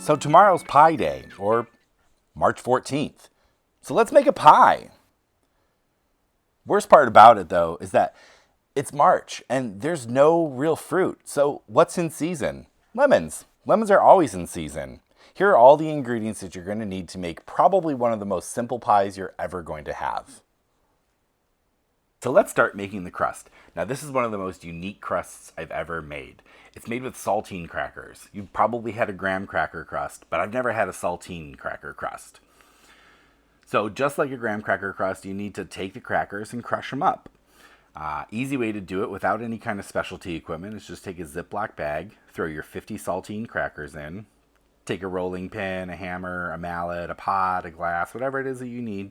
So tomorrow's Pie Day, or March 14th. So let's make a pie. Worst part about it, though, is that it's March and there's no real fruit. So what's in season? Lemons. Lemons are always in season. Here are all the ingredients that you're going to need to make probably one of the most simple pies you're ever going to have. So let's start making the crust. Now this is one of the most unique crusts I've ever made. It's made with saltine crackers. You've probably had a graham cracker crust, but I've never had a saltine cracker crust. So just like a graham cracker crust, you need to take the crackers and crush them up. Easy way to do it without any kind of specialty equipment is just take a Ziploc bag, throw your 50 saltine crackers in, take a rolling pin, a hammer, a mallet, a pot, a glass, whatever it is that you need,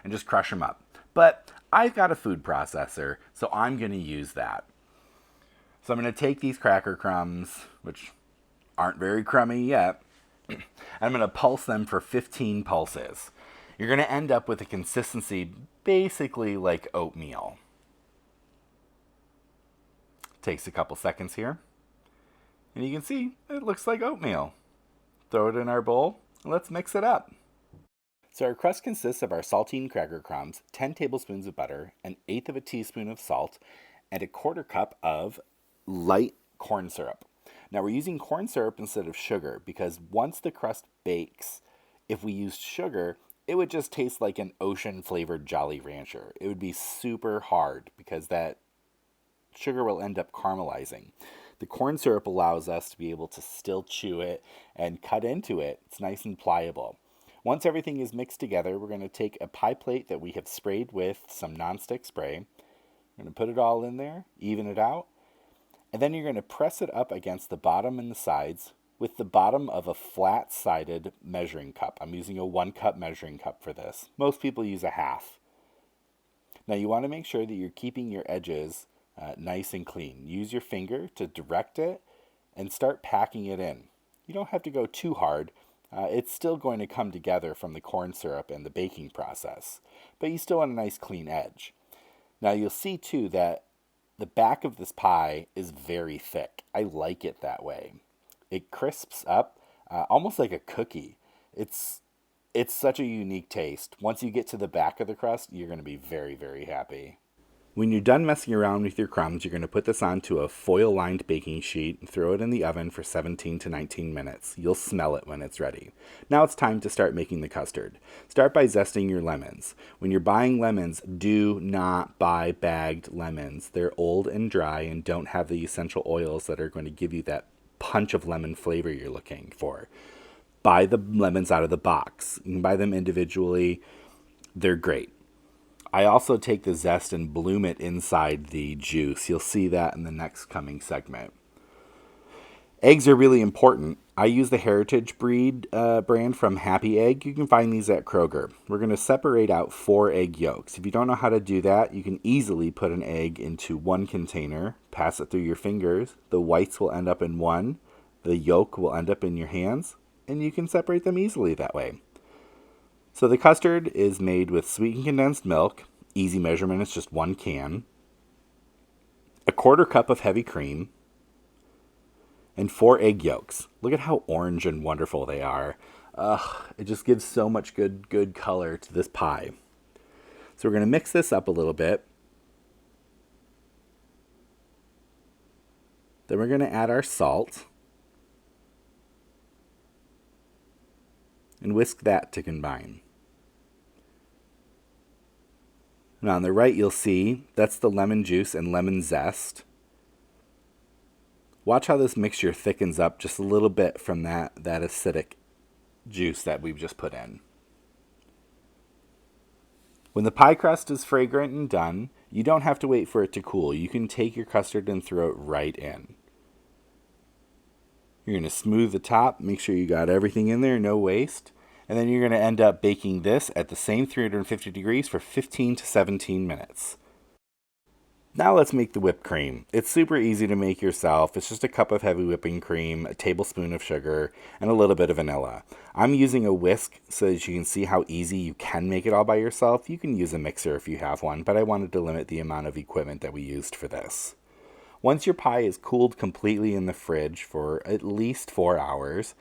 and just crush them up. But I've got a food processor, so I'm going to use that. So I'm going to take these cracker crumbs, which aren't very crummy yet, and I'm going to pulse them for 15 pulses. You're going to end up with a consistency basically like oatmeal. Takes a couple seconds here, and you can see it looks like oatmeal. Throw it in our bowl, and let's mix it up. So our crust consists of our saltine cracker crumbs, 10 tablespoons of butter, an eighth of a teaspoon of salt, and a quarter cup of light corn syrup. Now we're using corn syrup instead of sugar because once the crust bakes, if we used sugar, it would just taste like an ocean flavored Jolly Rancher. It would be super hard because that sugar will end up caramelizing. The corn syrup allows us to be able to still chew it and cut into it. It's nice and pliable. Once everything is mixed together, we're going to take a pie plate that we have sprayed with some nonstick spray. We're going to put it all in there, even it out, and then you're going to press it up against the bottom and the sides with the bottom of a flat-sided measuring cup. I'm using a 1-cup measuring cup for this. Most people use a half. Now you want to make sure that you're keeping your edges nice and clean. Use your finger to direct it and start packing it in. You don't have to go too hard. It's still going to come together from the corn syrup and the baking process, but you still want a nice clean edge. Now you'll see too that the back of this pie is very thick. I like it that way. It crisps up almost like a cookie. It's such a unique taste. Once you get to the back of the crust, you're going to be very, very happy. When you're done messing around with your crumbs, you're going to put this onto a foil-lined baking sheet and throw it in the oven for 17 to 19 minutes. You'll smell it when it's ready. Now it's time to start making the custard. Start by zesting your lemons. When you're buying lemons, do not buy bagged lemons. They're old and dry and don't have the essential oils that are going to give you that punch of lemon flavor you're looking for. Buy the lemons out of the box. You can buy them individually. They're great. I also take the zest and bloom it inside the juice. You'll see that in the next coming segment. Eggs are really important. I use the Heritage Breed brand from Happy Egg. You can find these at Kroger. We're going to separate out 4 egg yolks. If you don't know how to do that, you can easily put an egg into one container, pass it through your fingers. The whites will end up in one. The yolk will end up in your hands, and you can separate them easily that way. So the custard is made with sweetened condensed milk. Easy measurement, it's just 1 can. A quarter cup of heavy cream. And 4 egg yolks. Look at how orange and wonderful they are. It just gives so much good color to this pie. So we're going to mix this up a little bit. Then we're going to add our salt. And whisk that to combine. Now on the right you'll see that's the lemon juice and lemon zest. Watch how this mixture thickens up just a little bit from that acidic juice that we've just put in. When the pie crust is fragrant and done, you don't have to wait for it to cool. You can take your custard and throw it right in. You're going to smooth the top, make sure you got everything in there, no waste. And then you're going to end up baking this at the same 350 degrees for 15 to 17 minutes. Now let's make the whipped cream. It's super easy to make yourself. It's just a cup of heavy whipping cream, a tablespoon of sugar, and a little bit of vanilla. I'm using a whisk so that you can see how easy you can make it all by yourself. You can use a mixer if you have one, but I wanted to limit the amount of equipment that we used for this. Once your pie is cooled completely in the fridge for at least 4 hours,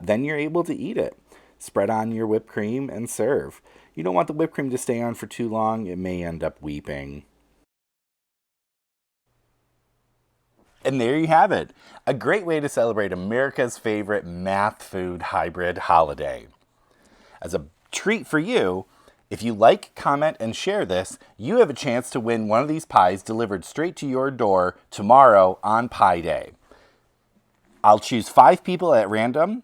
then you're able to eat it. Spread on your whipped cream and serve. You don't want the whipped cream to stay on for too long, it may end up weeping. And there you have it, a great way to celebrate America's favorite math food hybrid holiday. As a treat for you, if you like, comment, and share this, you have a chance to win one of these pies delivered straight to your door tomorrow on Pie Day. I'll choose 5 people at random.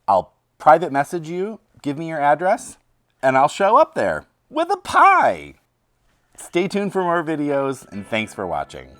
I'll private message you, give me your address, and I'll show up there with a pie. Stay tuned for more videos, and thanks for watching.